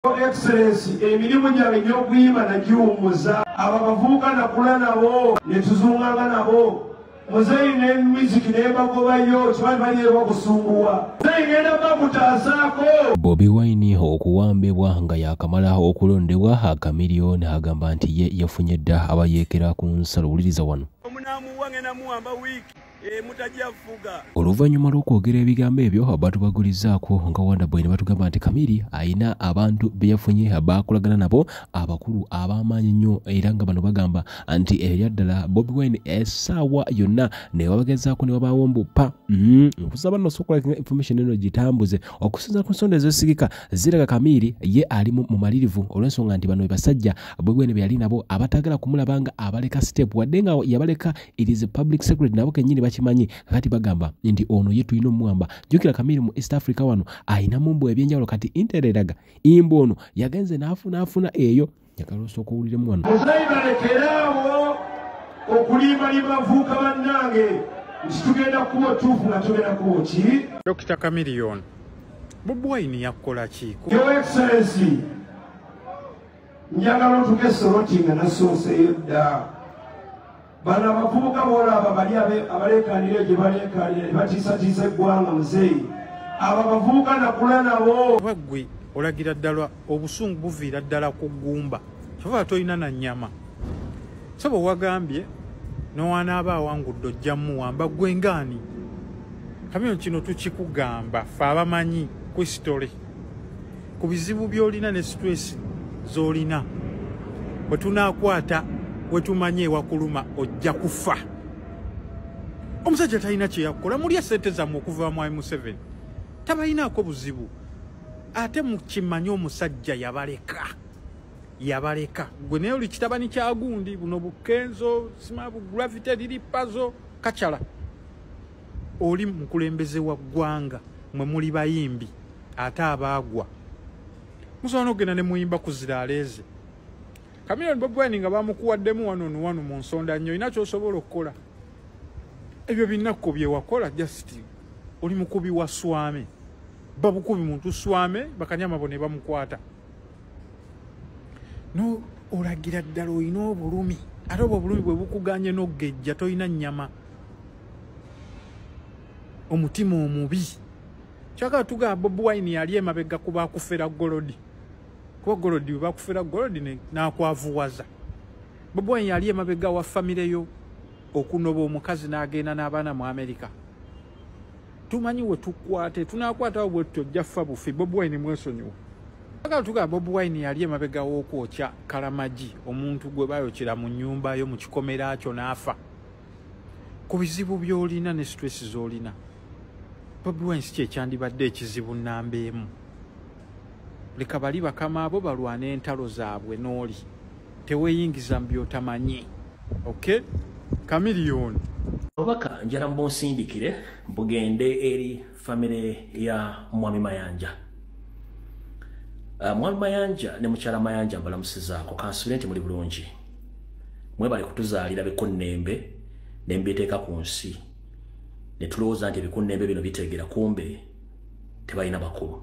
Excellency emirimu gyange gy'okuyimba nagiwummuza abo abavubuka nakula nabo ne tuzunganga nabo muzeeyi n'emiziki n'embagobayo kibali baliyo bakusunguwa muzeeyi ngenda bakutaasaako. Bobi Wine okuwambibwa nga yakamala okulondebwa Chameleone agamba nti ye yafunye dda abayeekera ku nsalo. Wuliriza wano. Oluvannyuma lw'okwogera ebigambo ebyo batubagulizaako nga Wonderboy ne batugamba nti Chameleone ayina abantu be yafunye baakolagana nabo abakulu ab'amaanyi ennyo era nga bano bagamba nti eryaddala Bobi Wine essaawa yonna ne babagezaako ne babaawo mbuppa nkusaba nno sokola information eno gitambuze okusinza ku nsonda ezesigika ziraga Chameleone ye ali mu malirivu olw'ensonga nti bano basajja Bobi Wine be yali nabo abatagala kumulaba nga abaleka step wadde nga yabaleka it is a public secret nabo kennyini bakimanyi kati bagamba nti ono ye tulina omwamba jjukira Chameleone mu East Africa wano ayina mu mbu ebyenjawulo kati intereraga imbo ono yagenze n'afuna eyo njagala osooka owuliremu wano. Muzeeyi balekeraawo okulimbalima bavuuka bannange nti tugenda kuba otuufu nga tugenda kuba ki. Dr. Chameleone Bobi Wine yakola ki? Your Excellency njagala otuke esolotinga nasooseyo dda bano abavubuka boolaba bali abaleekaanira gye baleekaanira ne batiisatiisa eggwanga muzeeyi abo abavubuka nakula nabo. Baggwe olagira ddala obusungu buviira ddala ku ggumba kyova tolina na nnyama saba wagambye n'owanaaba awangudde ojja muwamba ggwe ngaani. Chameleone kino tukikugamba ffe abamanyi ku hisitole ku bizibu by'olina ne stress z'olina bwe tunaakwata wetumanye wakuluma ojja kufa. Omusajja talina kye yakola mulya ssente zammwe okuva mu M7 tabalinaako buzibu ate mukimanyi omusajja yabaleka gwe naye oli kitabani kya gundi buno bukenzo sima gravity liri pazo kacala oli mukulembeze wa ggwanga mwe muli bayimbi ate abaagwa musobola n'okugenda ne muyimba kuzira aleeze. Chameleone Bobi Wine nga bamukuwaddemu wano mu nsonda nnyo ina ky'osobola okukola ebyo binakko bye wakola just oli mukubi wa swame babukubi muntu swame bakanyama bone bamukwata no olagira ddala olina obulumi ate obwo obulumi bwe bukuganye n'ogejja tolina nnyama omutima omubi kyagala tugamba Bobi Wine yali emabega ku baakufera Golodi kuba Golodi bakufera Golodi n'akwavuwaza. Bobi Wine yali emabega wa famire yo okunoba omukazi n'agenda n'abaana mu Amerika. Tumanyi we tukwate tunaakwatawo bwe tojja ffa bufi Bobi Wine mwesonyiwa. Kyagala tugamba Bobi Wine yali emabega w'okwokya Kalamagi omuntu gwe baayokera mu nnyumba yo mu kikomera kyo n'afa. Ku bizibu by'olina ne stress z'olina Bobi Wine si kyekyandibadde ekizibu nnamba emu. Leka bali bakama abo balwana entalo zaabwe n'oli teweeyingiza mu by'otamanyi. Okay? Chameleone obubaka njala mbonsindikire bugende eri famire ya Mwami Mayanja. Mwami Mayanja ne mukyala Mayanja mbalamusizaako kansubire nti muli bulungi mwebale kutuzaalira bikunnembe ne mbiteeka ku nsi ne tulowooza nti ebikunnembe bino biteegera kumbe tebalina bakulu.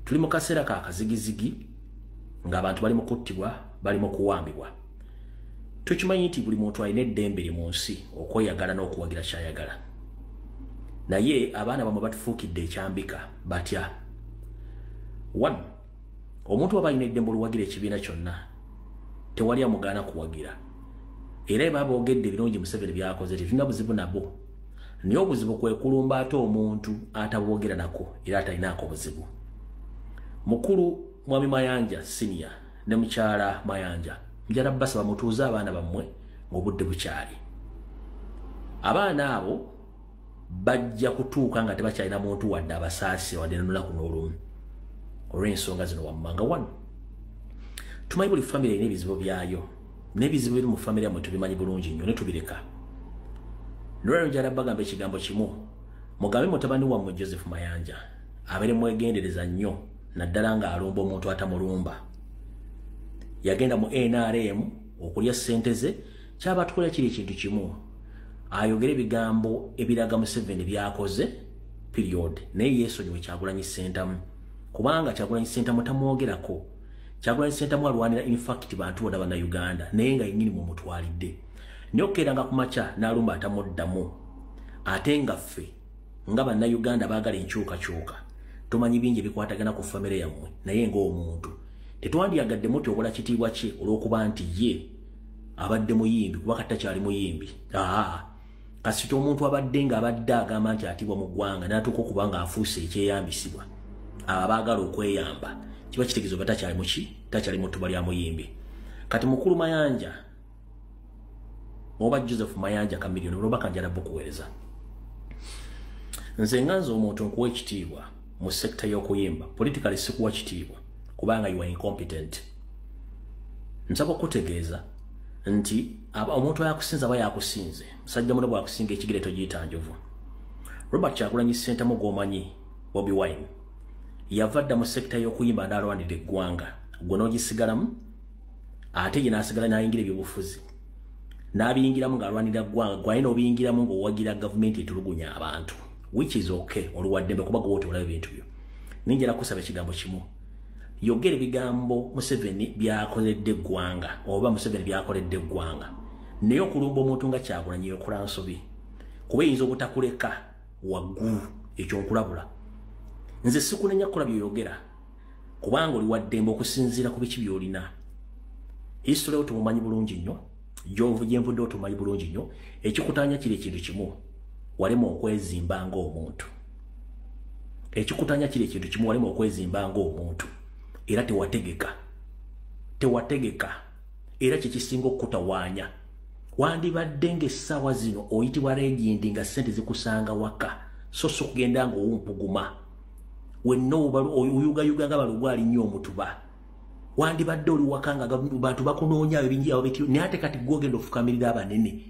Tuli mu kaseera ka kazigizigi ng'abantu bali mu kuttibwa bali mu kuwambibwa. Tukimanyi nti buli muntu alina eddembe lye mu nsi okweyagala n'okuwagira ky'ayagala naye abaana bamwe batufuukidde ekyambika batya. One, omuntu aba alina eddembe oluwagira ekibiina kyonna tewali amugaana kuwagira era baba boogedde ebirungi Museveni byakoze tetulina buzibu nabo naye obuzibu kwe kulumba ate omuntu ataboogera nako era atalinaako buzibu. Mukulu Mwami Mayanja senior ne mukyala Mayanja njala basaba mutuuze abaana bammwe ng'obudde bukyali. Abaana abo bajja kutuuka nga tebakyalina muntu wadde abasaasi wadde n'olunaku n'olumu olw'ensonga zino wammanga. Wano tumanyi buli famire erina ebizibu byayo n'ebizibu biri mu famire yammwe tubimanyi bulungi nnyo ne tubireka. Nolwero njala bagamba ekigambo kimu mugambe mutabani wammwe Joseph Mayanja abeere mwegendereza nnyo naddala nga alumba omuntu atamulumba. Yagenda mu NRM okulya ssente ze kyaba tukola kiri ekintu kimu ayogera ebigambo ebiraga Museveni byakoze period naye yeesonyiwe Kyagulanyi Ssentamu kubanga Kyagulanyi Ssentamu tamwogerako. Kyagulanyi Ssentamu alwanira in fact bantu bonna bana Uganda naye nga yennyini mu mutwalidde. Nyokeranga ku makya n'alumba atamuddamu. Ate nga ffe nga banna Uganda baagala enkyukakyuka tumanyi bingi bikwatagana ku famire yammwe naye ng'omuntu tetwandyagadde muti okola kitiibwa kye olw'okuba nti ye abadde muyimbi kuba kati takyali muyimbi. Kasita omuntu abadde nga abadde agamba nti atibwa mu ggwanga n'atuuka okuba nga afuuse ekyeyambisibwa abaagala okweyamba kiba kitegeeza oba takyali muki takyali mu ttuba lya muyimbi. Kati mukulu Mayanja oba Joseph Mayanja Kamiliyoni olwobaka njala bukuweereza nze nganze omuntu nkuwa ekitiibwa mu sekta y'okuyimba politically sikuwa kitiibwa kubanga you are incompetent. Nsaba okutegeeza nti omuntu ayakusinza aba yakusinze musajja muno bwakusinga ekigere togiyita njovu. Robert Kyagulanyi Ssentamu gwomanyi Bobi Wine yava dda mu sekta y'okuyimba n'alwanirira eggwanga gwe n'ogisigalamu ate ye n'asigala n'ayingira ebyobufuzi n'abiyingiramu ng'alwanirira ggwanga gwalina obiyingiramu ng'owagira gavumenti etulugunya abantu which is okay oluwaddembe kuba gwe otolaba ebintu byo. Ninjala kusaba ekigambo kimu yogera ebigambo Museveni byakoledde eggwanga oba Museveni byakoledde eggwanga naye okulumba omuntu nga Kyagulanyi yokola nsobi kuba eyinza obutakuleka waggulu ekyo nkulabula. Nze sikunenya kukola byoyogera kubanga oli waddembe okusinziira ku biki byolina. History otumanyi bulungi nnyo Jovu gyenvudde otumanyi bulungi nnyo ekikutanya kiri ekintu kimu walema okwezimba ng'omuntu. Ekikutanya kiri ekintu kimu walema okwezimba ng'omuntu era tewategeka era kyekisinga okutawaanya. Wandibadde ng'essaawa zino oyitibwa regindi nga ssente zikusanga waka so si okugenda ng'owumpuguma wenna oyugayuga nga balugwali nnyo omutuba. Wandibadde oli waka nga bantu bakunoonya ebingi awo bityo naye ate kati gwogenda ofukamirira abanene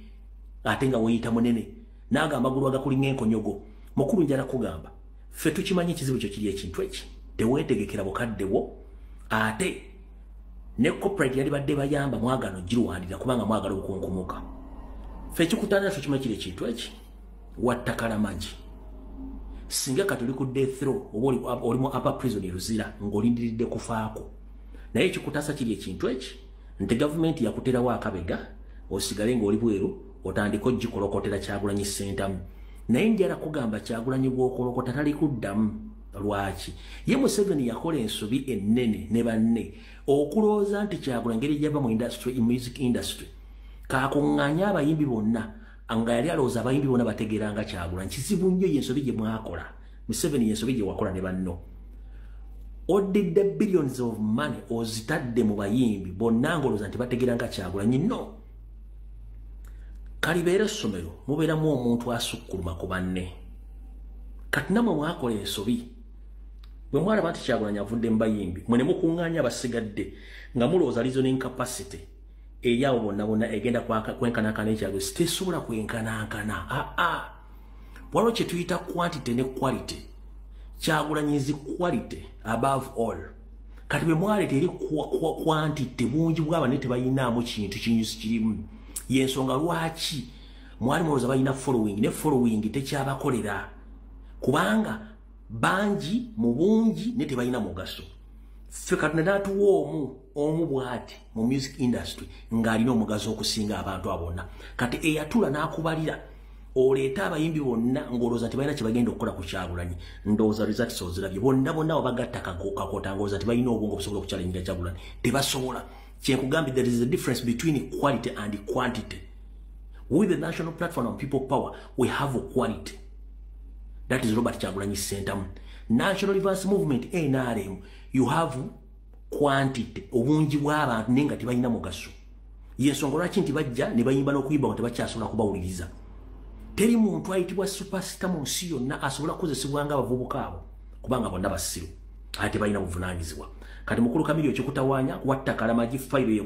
ate nga weeyita munene naaga amagulu agakulinga enkonyogo. Mukulu njala kugamba ffe tukimanyi ekizibu kyo kiri ekintu eki teweetegekera bukaddewo ate ne corporate yali badde bayamba mwagano giruwandira kubanga mwagala okunkumuka. Ffe ekikutanda ffe kimanyi kiri ekintu eki wattakalamagi singa kati oli ku death row oba oli mu upper prison eruzira ng'olindiridde kufaako naye ekikutasa kiri ekintu eki nti gavumenti yakuterawo akabega osigale ng'oli bweru otandika ogikolokotera Kyagulanyi Ssentamu. Naye njala kugamba Kyagulanyi bw'okolokota tali kuddamu. Lwaki? Ye Museveni yakola ensobi ennene ne banne okulowooza nti Kyagulanyi ngeri gyava mu music industry kakuŋŋaanya abayimbi bonna nga yali alowooza abayimbi bonna bategeranga Kyagulanyi. Kizibu nnyo y'ensobi gye mwakola. Museveni y'ensobi gye wakola ne banno. Odidde billions of money ozitadde mu bayimbi bonna ng'olowooza nti bategeranga Kyagulanyi. No. Kalibeera essomero mubeeramu omuntu asukkuluma ku banne. Kati namwe mwakola ensobi bwe mwalaba nti Kyagulanyi avudde mu bayimbi mwe ne mukuŋŋaanya abasigadde nga mulowooza reasoning capacity eyaawo bonna bonna egenda kwenkanankana Kyagulanyi tesobola kwenkanankana. Waliwo kye tuyita quantity ne quality. Kyagulanyi is quality above all. Kati bwe mwaleeta eri quantity bungi bw'abanne tebayinaamu kintu kinyusi kirimu. Yensonga lwaki mwali mulowooza balina following ne following tekyabakolera kubanga bangi mu bungi ne tebalina mugaso. Ffe kati ne natuwa omu bw'ati mu music industry ng'alina omugaso okusinga abantu abonna. Kati eyatula n'akubalira oleeta abayimbi bonna ng'olowooza nti balina kye bagenda okukola ku Kyagulanyi ndowooza results ozirabye bonna bagatta kakota ng'olowooza nti balina obwongo obusobola okukyalinga Kyagulanyi tebasobola. Kyenkugambye there is a difference between quality and quantity. With the national platform on people power we have a quality. That is Robert Kyagulanyi Ssentamu. National Reverse Movement NRM you have quantity obungi bw'abantu nenga tebalina mugaso. Yensonga lwaki nti bajja ne bayimba n'okuyimba nga tebakyasobola kubawuliriza. Teri muntu ayitibwa superstar mu nsi yonna asobola kukozesebwa ng'abavubuka abo kubanga bonna basiru ate balina buvunaanyizibwa. Kati mukulu Kamiliyoni ekikutawaanya wattakalamagi fayiro ye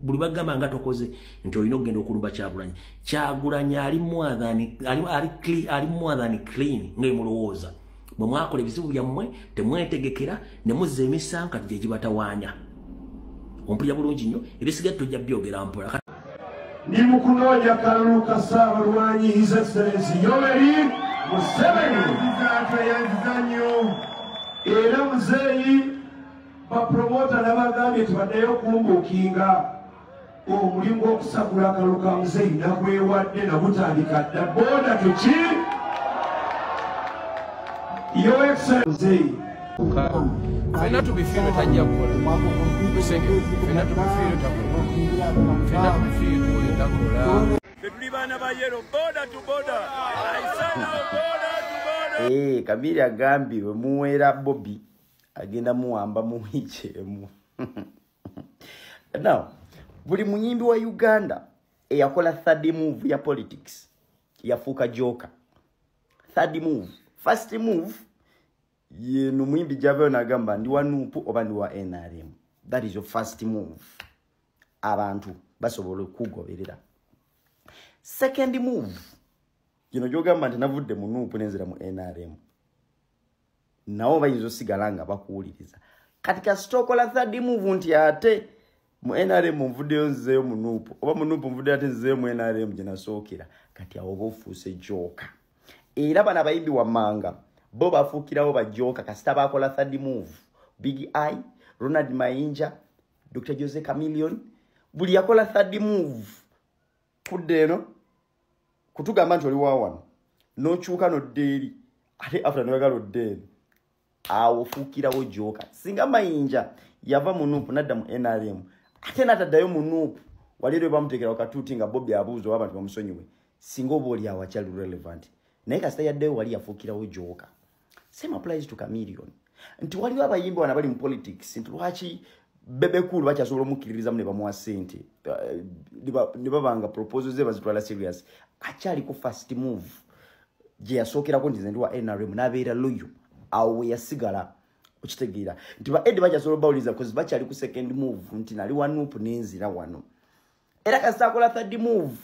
buli bagamba nga tokoze nti olina okugenda okulumba Kyagulanyi. Kyagulanyi ali more than clean ng'emulowooza. Bwe mwakola ebizibu byammwe temwetegekera ne muzza emisanka gye gibatawaanya. Ompulira bulungi nnyo ebisigadde tojja byogera mpola. Ndi mu kunoonya kalulu ka Ssaabalwanyi His Excellency Yoweri Museveni. Yanziza nnyo era muzeeyi bapromota nabagambye tibaddeyo kumbuukinga omulimu gw'okusagula akalulu ka muzeeyi nagwewadde nagutandika dda boda tuki yo excellency fena tubifiire tajja kukola fena tubifiire takola tuli baana ba yero boda tu boda aisana boda tu boda Kamili agambye muwera Bobby agenda muwamba muwikyemu. Now buli munyimbi wa Uganda eyakola third move ya politics yafuuka joka. Third move, first move ye no munyimbi Javel nagamba ndi wa NUP oba ndi wa NRM. That is your first move. Abantu basobola okugoberera. Second move, jogamba nti navudde mu NUP nenzira mu NRM. Nawo bayinza sigalanga bakuwuliriza. Katika stokola third move nti ate mu NRM mvuddeyo nzeyo mu NUP oba mu NUP mvuddeyo ate nzeyo mu NRM gye nasookera. Kati awo bofuuse joka. Era bana bayimbi wammanga bo bafuukirawo bajoka kasita bakola third move. Big I, Ronald Mayinja, Dr. Jose Chameleon, buli yakola third move. Kudeno kutugamba nti oli waawano n'okyuka n'oddeeri ate after n'oyagala oddeeno awo fuukirawo joka. Singa Mayinja yava mu NUP nadda mu NRM ate n'ataddayo mu NUP wali lwe bamuteekera wakatuuti nga Bobby abuuza abantu bamusonyiwe singa oba oli awo akyali relevant naye kasita yaddeyo wali yafuukirawo joka. Same applies to Chameleon. Nti waliwo abayimbi wana bali mu politics nti lwaki Bebekulu bakyasobola omukkiririzamu ne bamuwa ssente ne babanga proposals ze bazitwala serious. Akyali ku first move gye yasookerako nti nze ndi wa NRM n'abeera loyo awo yasigala okitegeera nti ba Edi bakyasobola bawuliza because bakyali ku second move nti nali wa NUP n'enzira wano. Era kasita akola third move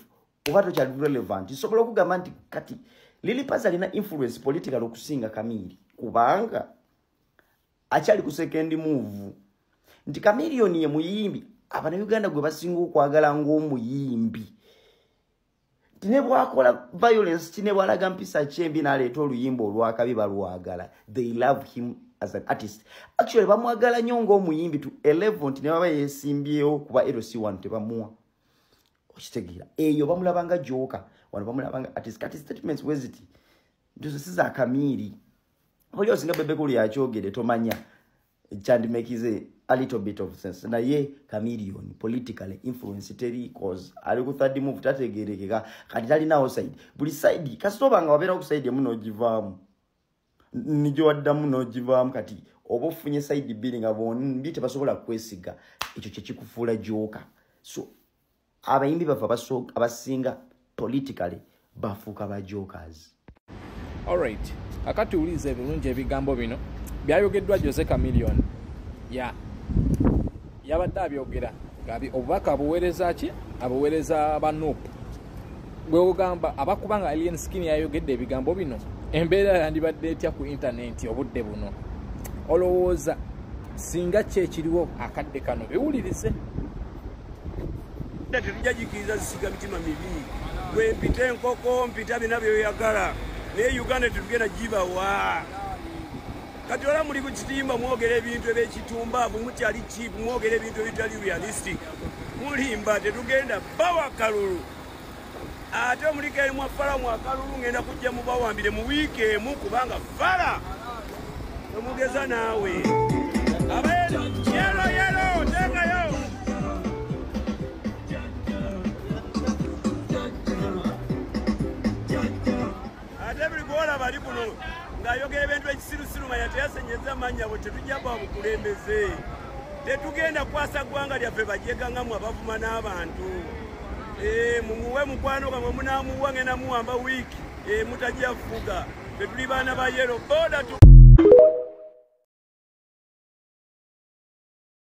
oba tokyali relevant nsobola okugamba nti kati Lily Pass alina influence political okusinga Kamili kubanga akyali ku second move. Nti Chameleon ye muyimbi abana Uganda gwe basinga okwagala ng'omuyimbi. Tine bwakola violence tine bwalaga mpisa kyembi n'aleeta oluyimba olwakabi balwagala. They love him as an artist. Actually bamwagala nnyo ng'omuyimbi to a level nti ne baba yeesimbyewo kuba LC1 tebamuwa. Okitegeera eyo bamulabanga joka wano bamulabanga artist. Kati statements weziti ntuzo siza Kamili oli osinga Bebekulu yakyogere tomanya chandimekize a little bit of sense. Na ye Chameleon politically influence teri cause ali ku third move tategerekeka kati tali nawo side buli side kasitoba nga wabera ku side muno givaamu nijo waddamu no givaamu kati oba ofunye side billing abon bite basobola kwesiga ekyo kye kikufuula joka. So abayimbi bava abasinga politically bafuuka ba jokers. Alright, akati ulize bulungi ebigambo bino byayogeddwa Jose Chameleon. Yabadde abyogera gabi obubaka abuweereza ki abuweereza ba NUP bwe ogamba abakubanga Alien Skin yayogedde ebigambo bino embeera yandibadde etya ku internet obudde buno olowooza singa kyekiriwo akadde kano biwulirize tetujagikiriza zisiga mitima mibi bwe mpita enkoko mpita bina byoyagala naye Uganda tetugenda gibawa. Kati ola muli ku kitimba mwogera ebintu ebyekitumba mukyali cheap mwogera ebintu ebitali realistic mulimba tetugenda bawa kalulu ate omulika emu afala mu akalulu ngenda kujja mubawambire mu wiiki emu kubanga fala omugeza naawe abayero yero tengayo ate buli gwola bali kuno ngayogera ebintu ekisirusiru nga yateyasenyeza amannya bwe tetujja kwa bukulembeze tetugenda kwasa ggwanga lyaffe bajegangamu abavuma n'abantu mumuwe mukwano gamwe munaamuwa ngenda muwamba wiiki mutajja fuga tetuli baana ba yero boda